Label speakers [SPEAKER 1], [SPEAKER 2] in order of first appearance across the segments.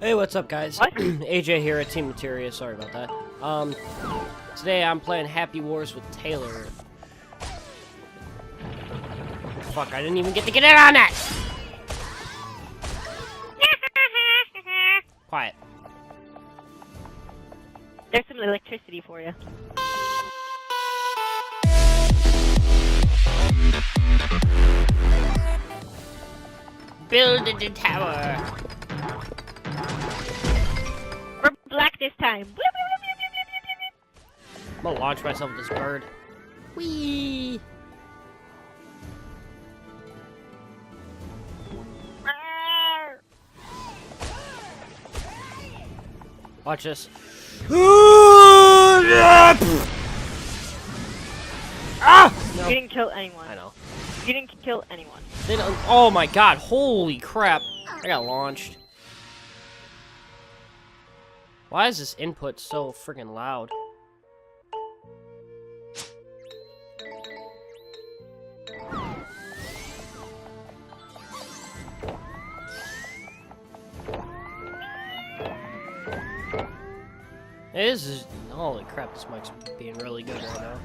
[SPEAKER 1] Hey, what's up, guys?
[SPEAKER 2] What?
[SPEAKER 1] AJ here at Teammateria. Sorry about that. Today I'm playing Happy Wars with Taylor. Fuck, I didn't even get to get in on that! Quiet.
[SPEAKER 2] There's some electricity for you.
[SPEAKER 1] Build the tower.
[SPEAKER 2] We're black this time.
[SPEAKER 1] I'm gonna launch myself with this bird. Whee! Watch this. Ah! No.
[SPEAKER 2] You didn't kill anyone.
[SPEAKER 1] I know.
[SPEAKER 2] You didn't kill anyone.
[SPEAKER 1] They don't, oh my god, holy crap. I got launched. Why is this input so freaking loud? This is, holy crap, this mic's being really good right now.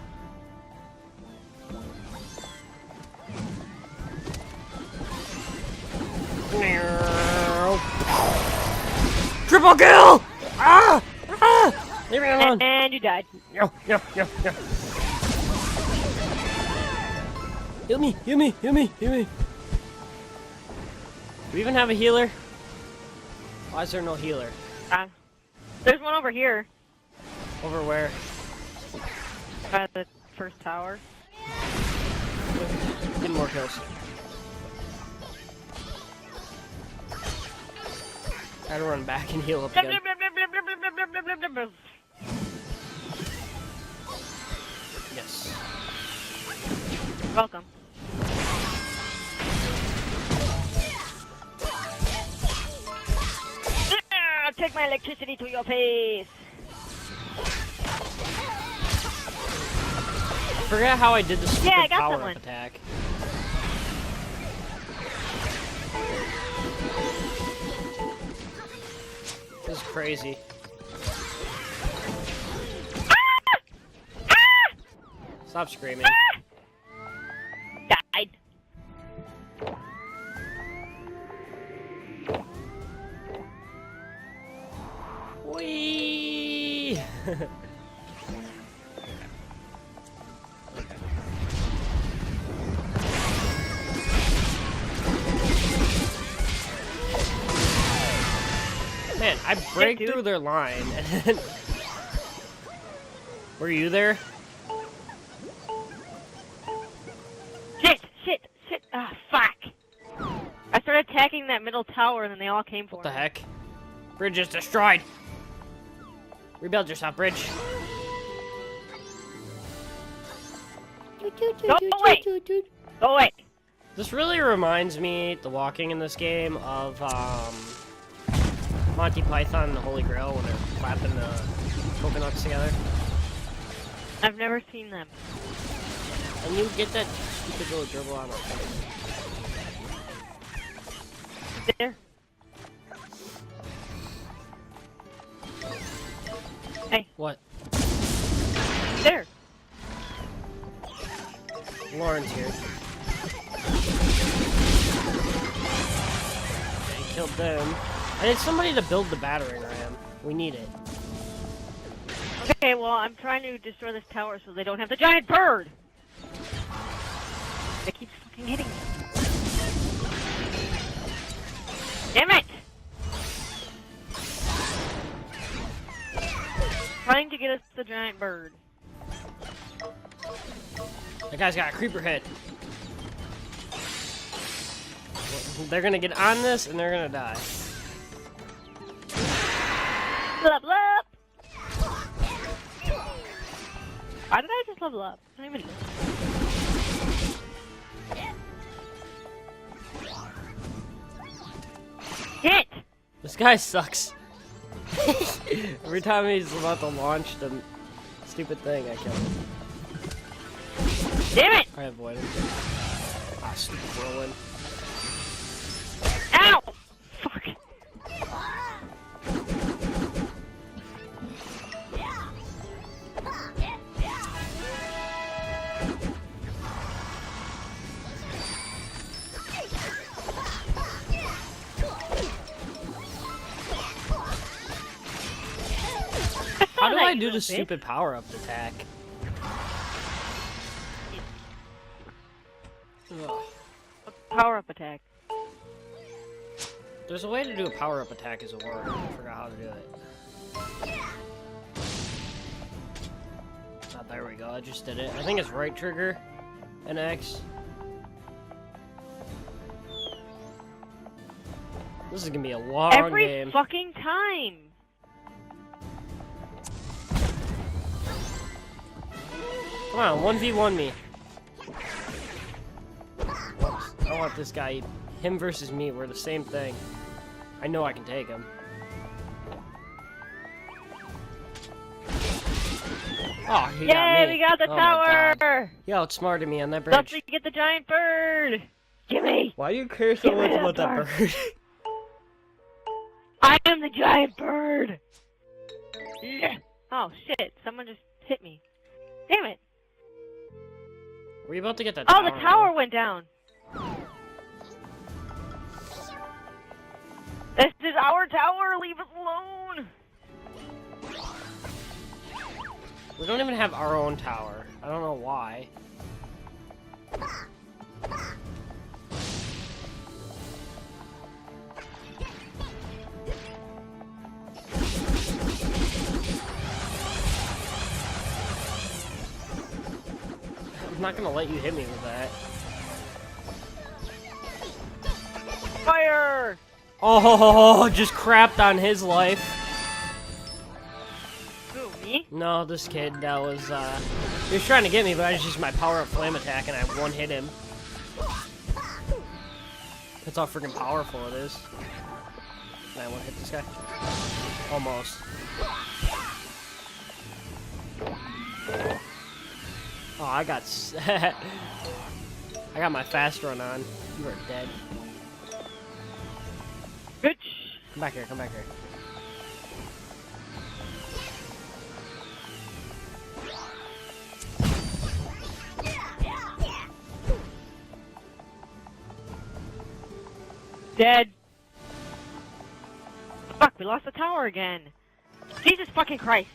[SPEAKER 1] Triple kill! Ah! Ah! Leave me alone!
[SPEAKER 2] And you died.
[SPEAKER 1] No. Heal me! Do we even have a healer? Why is there no healer?
[SPEAKER 2] There's one over here.
[SPEAKER 1] Over where?
[SPEAKER 2] By the first tower.
[SPEAKER 1] Get more kills. Gotta run back and heal up again. Yes.
[SPEAKER 2] Welcome. Take my electricity to your face.
[SPEAKER 1] I forgot how I did the stupid
[SPEAKER 2] I got
[SPEAKER 1] power
[SPEAKER 2] someone.
[SPEAKER 1] up attack. This is crazy. Stop screaming.
[SPEAKER 2] Died.
[SPEAKER 1] Whee! Man, I break through their line and then... Were you there?
[SPEAKER 2] Shit. Ah, fuck. I started attacking that middle tower and then they all came for me.
[SPEAKER 1] What the heck? Bridge is destroyed! Rebuild yourself, bridge.
[SPEAKER 2] Go away! Go away!
[SPEAKER 1] This really reminds me, the walking in this game, of Monty Python and the Holy Grail when they're clapping the coconuts together.
[SPEAKER 2] I've never seen them.
[SPEAKER 1] And you get that stupid little dribble on it.
[SPEAKER 2] There. Hey.
[SPEAKER 1] What?
[SPEAKER 2] There.
[SPEAKER 1] Lauren's here. They killed them. I need somebody to build the battering ram. We need it.
[SPEAKER 2] Okay, well, I'm trying to destroy this tower so they don't have the giant bird! They keep fucking hitting me. Damn it! Trying to get us the giant bird.
[SPEAKER 1] That guy's got a creeper head. They're gonna get on this and they're gonna die.
[SPEAKER 2] Level up! Why did I just level up? I don't even know. Hit!
[SPEAKER 1] This guy sucks. Every time he's about to launch the stupid thing, I kill him.
[SPEAKER 2] Damn it!
[SPEAKER 1] I avoid him. Ah, stupid whirlwind.
[SPEAKER 2] Ow! Fuck.
[SPEAKER 1] I
[SPEAKER 2] you
[SPEAKER 1] do
[SPEAKER 2] little
[SPEAKER 1] the
[SPEAKER 2] bitch.
[SPEAKER 1] stupid power-up attack? Ugh.
[SPEAKER 2] Power up attack.
[SPEAKER 1] There's a way to do a power-up attack as a word. I forgot how to do it. Oh, there we go. I just did it. I think it's right trigger and X. This is gonna be a long
[SPEAKER 2] Every
[SPEAKER 1] game.
[SPEAKER 2] fucking time.
[SPEAKER 1] Come on, 1v1 me. I want this guy. Him versus me. We're the same thing. I know I can take him. Oh, he got me.
[SPEAKER 2] Yay, we got the
[SPEAKER 1] Oh my God.
[SPEAKER 2] tower!
[SPEAKER 1] He outsmarted me on that
[SPEAKER 2] Don't
[SPEAKER 1] bridge.
[SPEAKER 2] forget the giant bird! Gimme!
[SPEAKER 1] Why do you care so
[SPEAKER 2] Give me
[SPEAKER 1] much
[SPEAKER 2] that
[SPEAKER 1] about that
[SPEAKER 2] bird.
[SPEAKER 1] bird?
[SPEAKER 2] I am the giant bird! Oh shit, someone just hit me. Damn it!
[SPEAKER 1] Were you about to get that
[SPEAKER 2] Oh,
[SPEAKER 1] tower?
[SPEAKER 2] the tower went down! This is our tower, leave us alone!
[SPEAKER 1] We don't even have our own tower. I don't know why. I'm not gonna let you hit me with that.
[SPEAKER 2] Fire!
[SPEAKER 1] Oh, just crapped on his life.
[SPEAKER 2] Who, me?
[SPEAKER 1] No, this kid that was, he was trying to get me, but I just used my power-up flame attack and I one-hit him. That's how freaking powerful it is. Can I one-hit this guy? Almost. Oh, I got I got my fast run on. You are dead.
[SPEAKER 2] Bitch!
[SPEAKER 1] Come back here, come back here.
[SPEAKER 2] Dead! Fuck, we lost the tower again! Jesus fucking Christ!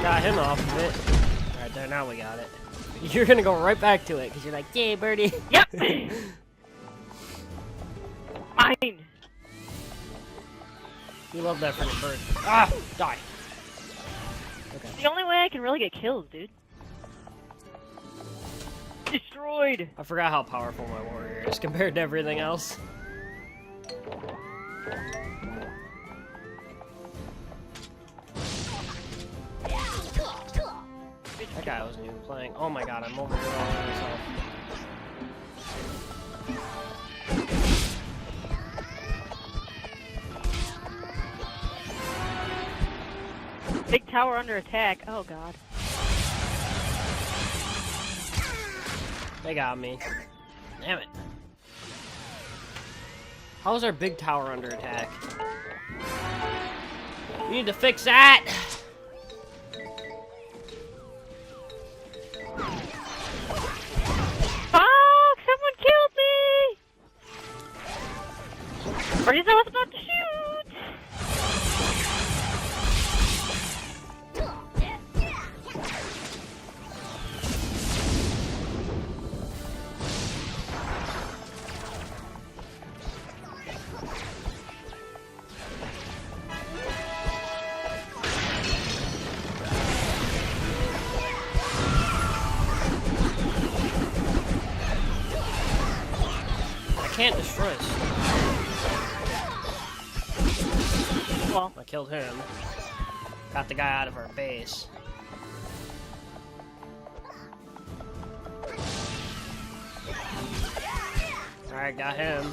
[SPEAKER 1] Got him off of it. Alright, there, now we got it. You're gonna go right back to it, because you're like, yay, birdie.
[SPEAKER 2] Yep! Mine!
[SPEAKER 1] You love that freaking bird. Ah! Die! Okay.
[SPEAKER 2] It's the only way I can really get kills, dude. Destroyed!
[SPEAKER 1] I forgot how powerful my warrior is compared to everything else. That guy wasn't even playing. Oh my god, I'm over here all by myself.
[SPEAKER 2] Big tower under attack. Oh god.
[SPEAKER 1] They got me. Damn it. How's our big tower under attack? You need to fix that!
[SPEAKER 2] Fuck! Someone killed me! Or is I was about to shoot?
[SPEAKER 1] I can't destroy this.
[SPEAKER 2] Well,
[SPEAKER 1] I killed him. Got the guy out of our base. Alright, got him.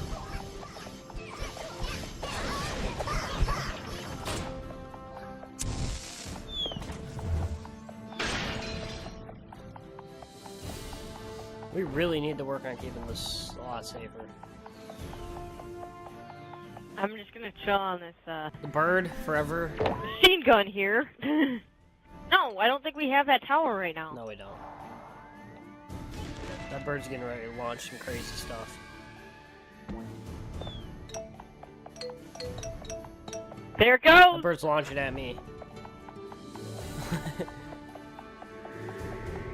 [SPEAKER 1] We really need to work on keeping this a lot safer.
[SPEAKER 2] I'm just gonna chill on this,
[SPEAKER 1] The bird, forever.
[SPEAKER 2] machine gun here. No, I don't think we have that tower right now.
[SPEAKER 1] No, we don't. That bird's getting ready to launch some crazy stuff.
[SPEAKER 2] There it
[SPEAKER 1] The
[SPEAKER 2] goes!
[SPEAKER 1] bird's launching at me.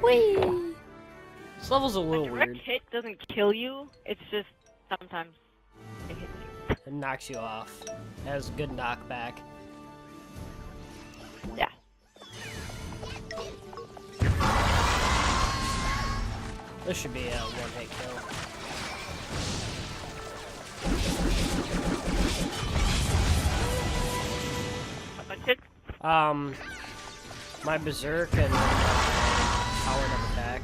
[SPEAKER 2] Whee!
[SPEAKER 1] This level's a
[SPEAKER 2] A
[SPEAKER 1] little
[SPEAKER 2] direct
[SPEAKER 1] weird.
[SPEAKER 2] hit doesn't kill you, it's just sometimes it hits you.
[SPEAKER 1] It knocks you off. It has a good knockback.
[SPEAKER 2] Yeah.
[SPEAKER 1] This should be a one-hit kill. My berserk and powered up attack.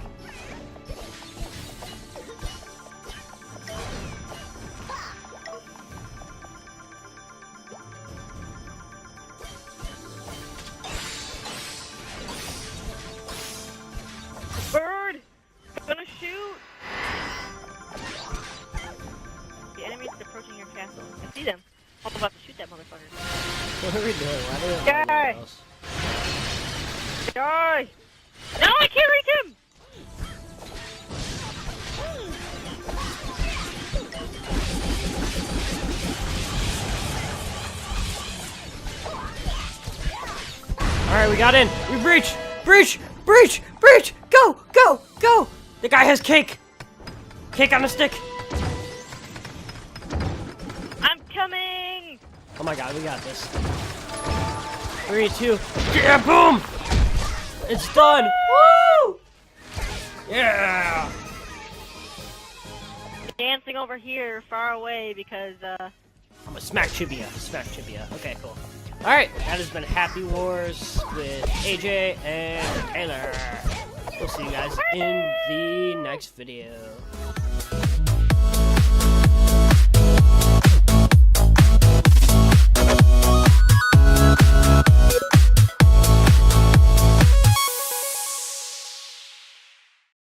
[SPEAKER 2] Bird! I'm gonna shoot! The enemies approaching your castle. I see them. I'm about to shoot that motherfucker.
[SPEAKER 1] What are we doing? Why do we have
[SPEAKER 2] Die!
[SPEAKER 1] anyone else?
[SPEAKER 2] Die! No, I can't reach him!
[SPEAKER 1] Alright, we got in. We breach! Breach! Breach! Breach! Go! Go! Go! The guy has cake! Cake on a stick!
[SPEAKER 2] I'm coming!
[SPEAKER 1] Oh my god, we got this. 3, 2, yeah, boom! It's done! Woo! Yeah!
[SPEAKER 2] Dancing over here, far away, because,
[SPEAKER 1] I'm gonna smack Chibia. Smack Chibia. Okay, cool. Alright, that has been Happy Wars with AJ and Taylor. We'll see you guys in the next video.